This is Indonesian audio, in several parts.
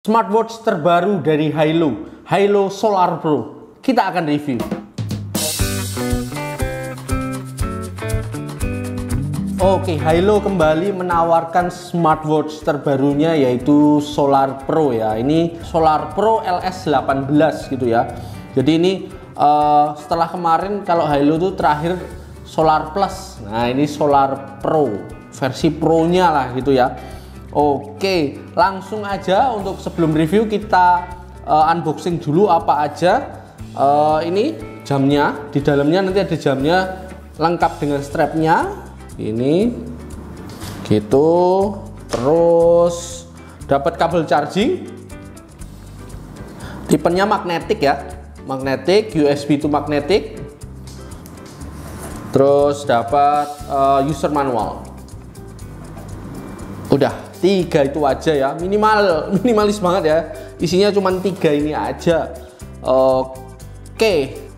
Smartwatch terbaru dari Hilo Solar Pro. Kita akan review. Oke, Hilo kembali menawarkan smartwatch terbarunya yaitu Solar Pro ya. Ini Solar Pro LS18 gitu ya. Jadi ini setelah kemarin kalau Hilo itu terakhir Solar Plus. Nah, ini Solar Pro, versi Pro-nya lah gitu ya. Oke, langsung aja untuk sebelum review kita unboxing dulu apa aja. Ini jamnya, di dalamnya nanti ada jamnya lengkap dengan strapnya. Ini gitu, terus dapat kabel charging. Tipenya magnetik ya, magnetik, USB to magnetik. Terus dapat user manual. Udah 3 itu aja ya, minimalis banget ya, isinya cuma 3 ini aja.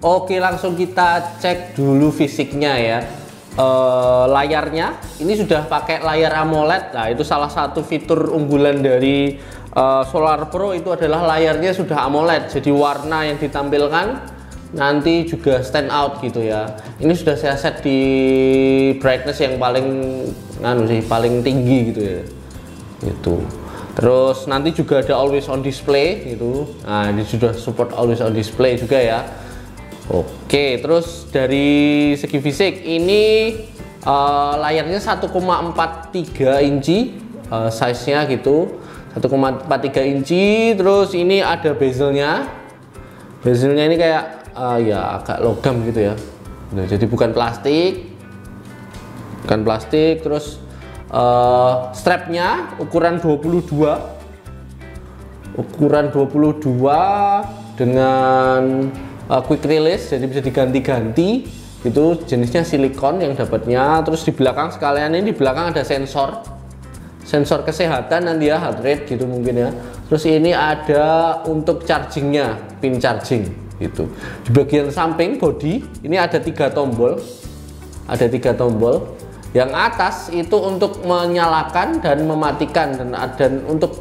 Oke, langsung kita cek dulu fisiknya ya. Layarnya ini sudah pakai layar AMOLED. Nah, itu salah satu fitur unggulan dari Solar Pro itu adalah layarnya sudah AMOLED, jadi warna yang ditampilkan nanti juga stand out gitu ya. Ini sudah saya set di brightness yang paling tinggi gitu ya. Itu. Terus nanti juga ada always on display gitu. Nah, ini sudah support always on display juga ya. Oke, terus dari segi fisik ini layarnya 1,43 inci size-nya gitu. 1,43 inci. Terus ini ada bezelnya. Bezelnya ini kayak ya agak logam gitu ya. Nah, jadi bukan plastik. Terus strapnya ukuran 22 dengan quick release, jadi bisa diganti-ganti itu, jenisnya silikon yang dapatnya. Terus di belakang sekalian ini, di belakang ada sensor kesehatan nanti ya, heart rate gitu mungkin ya. Terus ini ada untuk chargingnya, pin charging gitu. Di bagian samping body ini ada 3 tombol, yang atas itu untuk menyalakan dan mematikan, dan untuk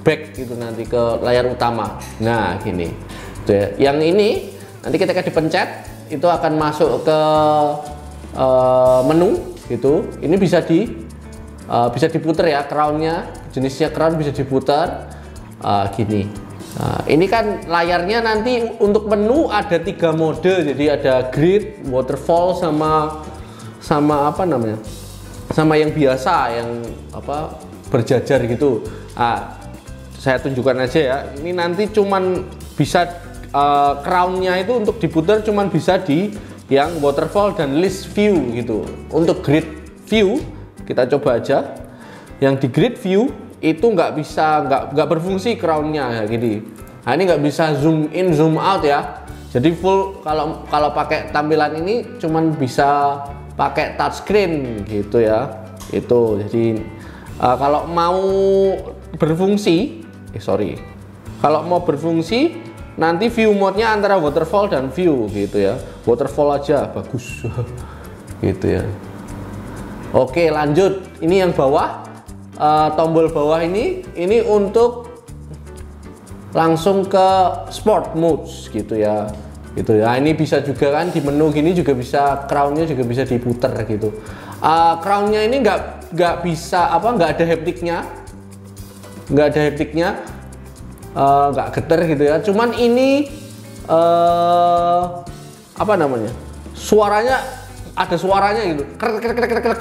back gitu nanti ke layar utama. Nah, gini gitu ya. Yang ini nanti ketika dipencet itu akan masuk ke menu gitu. Ini bisa diputer ya, crownnya, jenisnya crown bisa diputar gini. Nah, ini kan layarnya nanti untuk menu ada 3 mode, jadi ada grid, waterfall, sama apa namanya, sama yang biasa, yang apa, berjajar gitu. Saya tunjukkan aja ya. Ini nanti cuman bisa crownnya itu untuk diputar cuman bisa di yang waterfall dan list view gitu. Untuk grid view kita coba aja. Yang di grid view itu nggak berfungsi crownnya ya, gini. Nah, ini nggak bisa zoom in zoom out ya. Jadi full, kalau pakai tampilan ini cuman bisa pakai touchscreen gitu ya. Itu jadi kalau mau berfungsi nanti view mode-nya antara waterfall dan view gitu ya. Waterfall aja bagus gitu ya. Oke, lanjut. Ini yang bawah, tombol bawah ini untuk langsung ke sport modes gitu ya. Ini bisa juga kan di menu gini juga bisa, crownnya juga bisa diputer gitu. Crownnya ini nggak ada haptiknya, nggak getar gitu ya. Cuman ini apa namanya, suaranya ada suaranya gitu, krek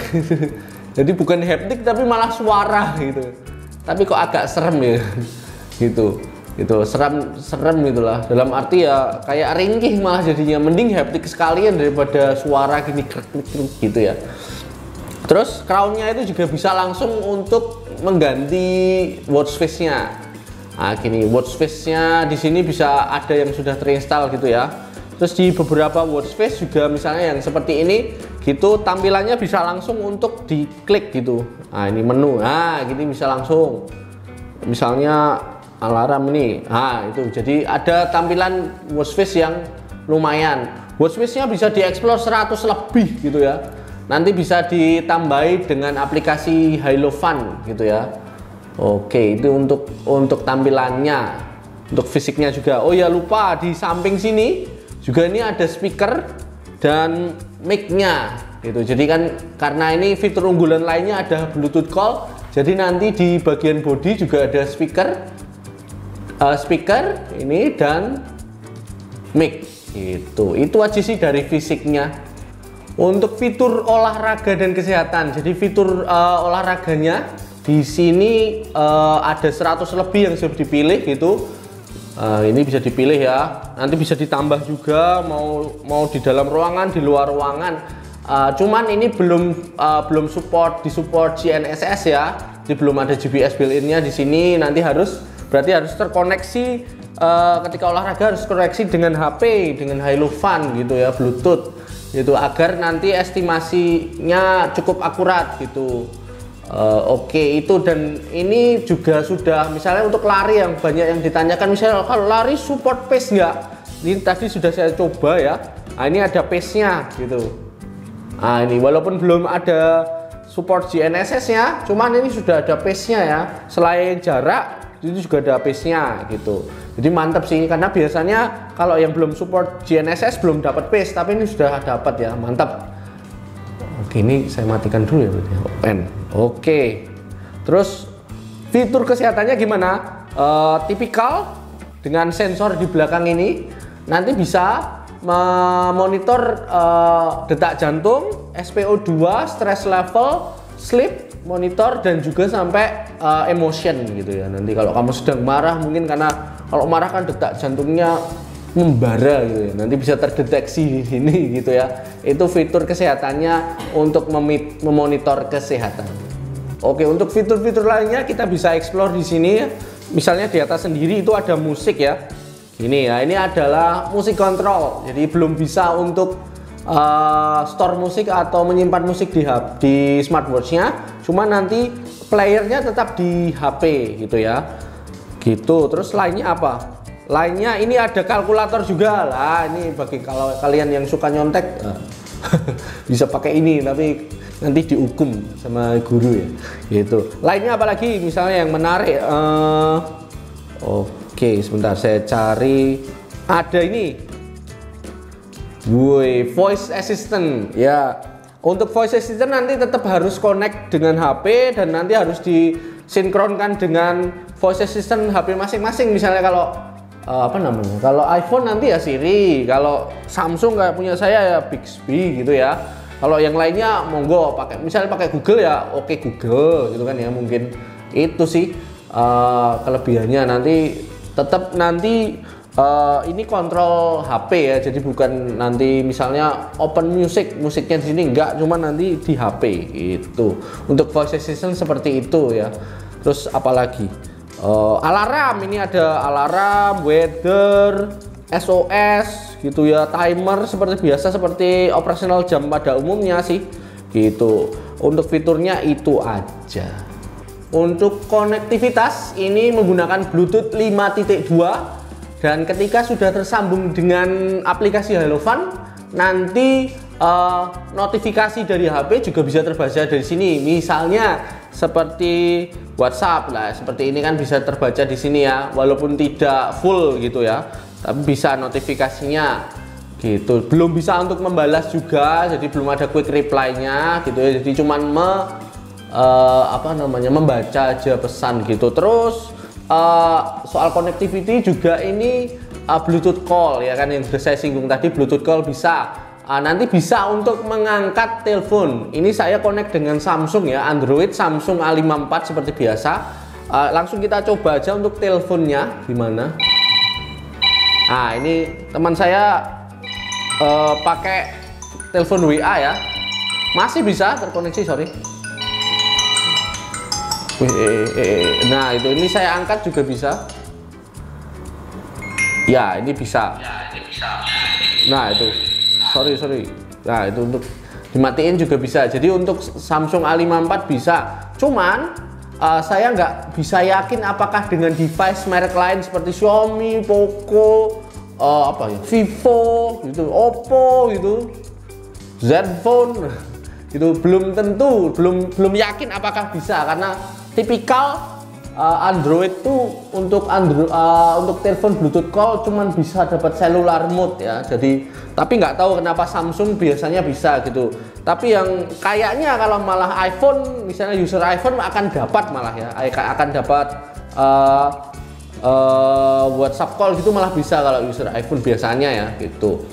gitu. Jadi bukan haptik tapi malah suara gitu. Tapi kok agak serem ya gitu. Serem gitulah, dalam arti ya kayak ringkih malah jadinya. Mending haptik sekalian daripada suara gini krek gitu ya. Terus crownnya itu juga bisa langsung untuk mengganti watch face-nya. Nah, gini, watch face-nya di sini bisa ada yang sudah terinstall gitu ya. Terus di beberapa watch face juga misalnya yang seperti ini gitu, tampilannya bisa langsung untuk diklik gitu. Nah, ini menu. Nah, gini bisa langsung. Misalnya alarm ini. Nah, itu jadi ada tampilan watch face yang lumayan. Watch face-nya bisa dieksplor 100 lebih gitu ya. Nanti bisa ditambahi dengan aplikasi Hilo Fun gitu ya. Oke, itu untuk tampilannya, untuk fisiknya juga. Oh ya, lupa di samping sini juga ini ada speaker dan mic-nya gitu. Jadi kan karena ini fitur unggulan lainnya ada Bluetooth call, jadi nanti di bagian bodi juga ada speaker ini dan mic gitu. Itu aja sih dari fisiknya. Untuk fitur olahraga dan kesehatan, jadi fitur olahraganya di sini ada 100 lebih yang sudah dipilih gitu. Ini bisa dipilih ya, nanti bisa ditambah juga mau di dalam ruangan, di luar ruangan. Cuman ini belum disupport GNSS ya, jadi belum ada GPS built-innya di sini. Nanti berarti harus terkoneksi ketika olahraga, harus koneksi dengan HP, dengan Hilofan gitu ya, Bluetooth gitu, agar nanti estimasinya cukup akurat gitu. Oke, itu dan ini juga sudah, misalnya untuk lari yang banyak yang ditanyakan, misalnya kalau lari support pace nggak? Ini tadi sudah saya coba ya. Nah, ini ada pace-nya gitu. Nah, ini walaupun belum ada support GNSS-nya, cuman ini sudah ada pace-nya ya. Selain jarak, itu juga ada pace-nya gitu. Jadi mantap sih, karena biasanya kalau yang belum support GNSS belum dapat pace, tapi ini sudah dapat ya, mantap. Oke, ini saya matikan dulu ya, open. Oke, terus fitur kesehatannya gimana? Tipikal dengan sensor di belakang ini, nanti bisa memonitor detak jantung, SpO2, stress level, sleep monitor, dan juga sampai emotion gitu ya. Nanti kalau kamu sedang marah, mungkin karena kalau marah kan detak jantungnya membara gitu ya, nanti bisa terdeteksi di sini gitu ya. Itu fitur kesehatannya untuk memonitor kesehatan. Oke, untuk fitur-fitur lainnya kita bisa explore di sini. Misalnya di atas sendiri itu ada musik ya. Ini ya, ini adalah musik control. Jadi belum bisa untuk store musik atau menyimpan musik di smartwatch-nya. Cuma nanti playernya tetap di HP gitu ya. Gitu. Terus lainnya apa? Lainnya ini ada kalkulator juga lah. Ini bagi kalau kalian yang suka nyontek bisa pakai ini, tapi nanti dihukum sama guru ya gitu. Lainnya apalagi misalnya yang menarik, oke sebentar saya cari. Ada ini, voice assistant ya. Untuk voice assistant nanti tetap harus connect dengan HP dan nanti harus disinkronkan dengan voice assistant HP masing-masing. Misalnya kalau kalau iPhone nanti ya Siri, kalau Samsung kayak punya saya ya Bixby gitu ya. Kalau yang lainnya monggo misalnya pakai Google ya oke Google gitu kan ya. Mungkin itu sih kelebihannya. Nanti tetap ini kontrol HP ya, jadi bukan nanti misalnya open musiknya di sini enggak, cuma nanti di HP itu. Untuk voice assistant seperti itu ya. Terus apalagi? Alarm, ini ada alarm, weather, SOS gitu ya, timer seperti biasa, seperti operasional jam pada umumnya sih gitu. Untuk fiturnya itu aja. Untuk konektivitas ini menggunakan Bluetooth 5.2 dan ketika sudah tersambung dengan aplikasi Hilofan, nanti notifikasi dari HP juga bisa terbaca dari sini. Misalnya seperti WhatsApp lah, seperti ini kan bisa terbaca di sini ya, walaupun tidak full gitu ya, tapi bisa notifikasinya gitu. Belum bisa untuk membalas juga, jadi belum ada quick reply-nya gitu ya. Jadi cuman membaca aja pesan gitu. Terus soal connectivity juga ini Bluetooth call ya kan, yang sudah saya singgung tadi. Bluetooth call bisa. Nanti bisa untuk mengangkat telepon. Ini saya connect dengan Samsung ya, Android Samsung A54 seperti biasa. Langsung kita coba aja untuk teleponnya gimana. Nah, ini teman saya pakai telepon WA ya, masih bisa terkoneksi, sorry. Nah itu, ini saya angkat juga bisa. Ya ini bisa. Nah itu, sorry. Nah itu untuk dimatiin juga bisa. Jadi untuk Samsung A54 bisa. Cuman saya nggak bisa yakin apakah dengan device merek lain seperti Xiaomi, Poco, Vivo, gitu, Oppo, gitu, Zenfone, itu belum tentu, belum yakin apakah bisa, karena tipikal Android tuh untuk untuk telepon Bluetooth call cuman bisa dapat cellular mode ya. Jadi tapi nggak tahu kenapa Samsung biasanya bisa gitu. Tapi yang kayaknya kalau malah iPhone, misalnya user iPhone akan dapat malah ya, akan dapat WhatsApp call gitu malah bisa kalau user iPhone biasanya ya gitu.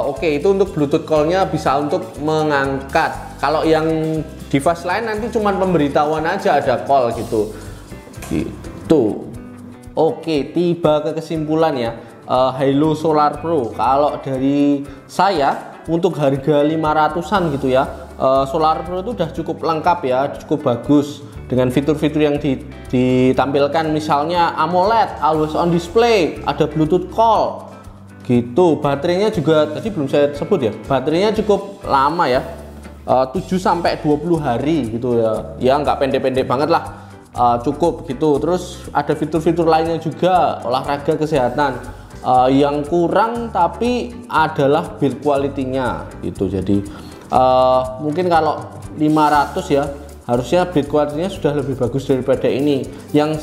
Oke, itu untuk Bluetooth call-nya bisa untuk mengangkat. Kalau yang device lain nanti cuma pemberitahuan aja ada call gitu. Oke, tiba ke kesimpulan ya. Halo Solar Pro. Kalau dari saya untuk harga 500-an gitu ya, Solar Pro itu udah cukup lengkap ya, cukup bagus dengan fitur-fitur yang ditampilkan, misalnya AMOLED, always on display, ada Bluetooth call gitu. Baterainya juga tadi belum saya sebut ya, baterainya cukup lama ya, 7-20 hari gitu ya, nggak pendek-pendek banget lah, cukup gitu. Terus ada fitur-fitur lainnya juga, olahraga, kesehatan. Yang kurang tapi adalah build quality-nya gitu. Jadi mungkin kalau 500 ya harusnya build quality-nya sudah lebih bagus daripada ini. Yang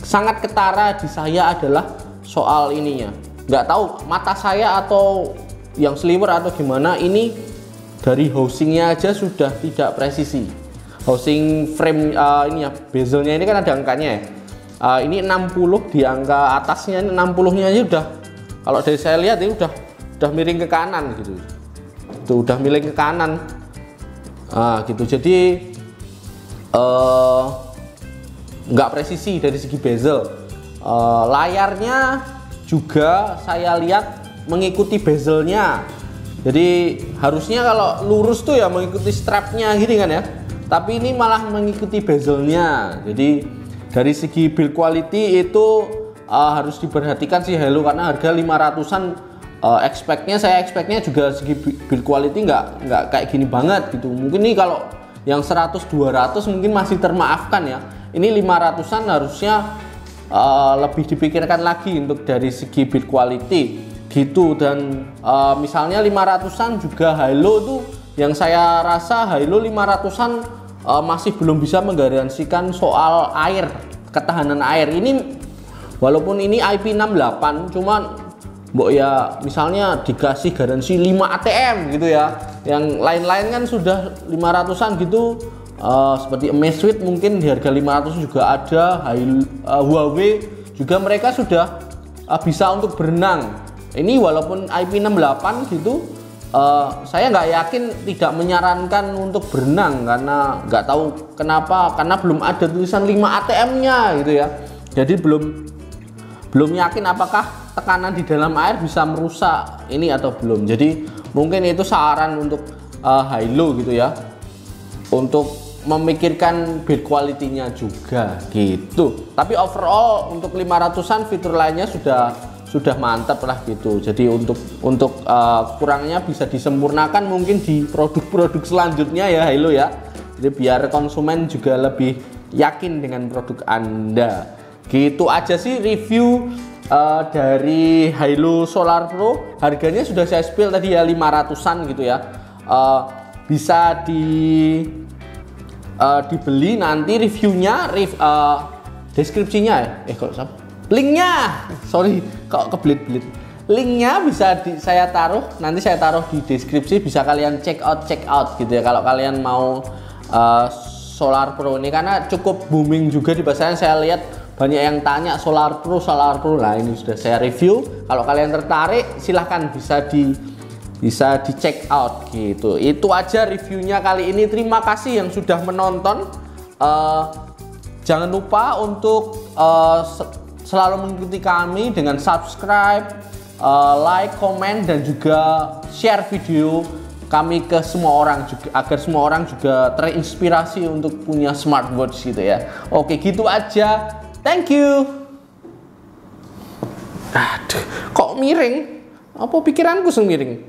sangat ketara di saya adalah soal ininya, nggak tahu mata saya atau yang sliver atau gimana, ini dari housingnya aja sudah tidak presisi. Housing frame ini ya, bezelnya ini kan ada angkanya ya. Ini 60 di angka atasnya, ini 60-nya aja udah, kalau dari saya lihat ini udah miring ke kanan gitu. Itu udah miring ke kanan. Gitu. Jadi nggak presisi dari segi bezel. Layarnya juga saya lihat mengikuti bezelnya. Jadi harusnya kalau lurus tuh ya mengikuti strapnya gini kan ya. Tapi ini malah mengikuti bezelnya. Jadi dari segi build quality itu harus diperhatikan sih Halo, karena harga 500-an saya expect-nya juga segi build quality nggak kayak gini banget gitu. Mungkin nih kalau yang 100-200 mungkin masih termaafkan ya. Ini 500-an harusnya lebih dipikirkan lagi untuk dari segi build quality gitu. Dan misalnya 500-an juga Halo tuh, yang saya rasa Halo 500-an masih belum bisa menggaransikan soal air, ketahanan air. Ini walaupun ini IP68, cuman mbok ya misalnya dikasih garansi 5 ATM gitu ya. Yang lain-lain kan sudah 500-an gitu, seperti Amazfit mungkin di harga 500 juga ada. Huawei juga mereka sudah bisa untuk berenang. Ini walaupun IP68 gitu, saya nggak yakin, tidak menyarankan untuk berenang, karena nggak tahu kenapa, karena belum ada tulisan 5 ATM-nya gitu ya. Jadi belum yakin apakah tekanan di dalam air bisa merusak ini atau belum. Jadi mungkin itu saran untuk Halo gitu ya, untuk memikirkan build quality-nya juga gitu. Tapi overall untuk 500-an fitur lainnya sudah mantap lah gitu. Jadi untuk kurangnya bisa disempurnakan mungkin di produk-produk selanjutnya ya Halo ya. Jadi biar konsumen juga lebih yakin dengan produk Anda. Gitu aja sih review dari Halo Solar Pro. Harganya sudah saya spill tadi ya, 500-an gitu ya. Bisa dibeli nanti reviewnya, deskripsinya ya. Kalau linknya, sorry kok kebelit-belit. Linknya bisa saya taruh, nanti saya taruh di deskripsi, bisa kalian check out gitu ya kalau kalian mau Solar Pro ini, karena cukup booming juga di pasaran. Saya lihat banyak yang tanya Solar Pro. Nah ini sudah saya review. Kalau kalian tertarik silahkan bisa di check out gitu. Itu aja reviewnya kali ini. Terima kasih yang sudah menonton. Jangan lupa untuk selalu mengikuti kami dengan subscribe, like, komen, dan juga share video kami ke semua orang juga, agar semua orang juga terinspirasi untuk punya smartwatch gitu ya. Oke, gitu aja. Thank you. Aduh, kok miring? Apa pikiranku miring?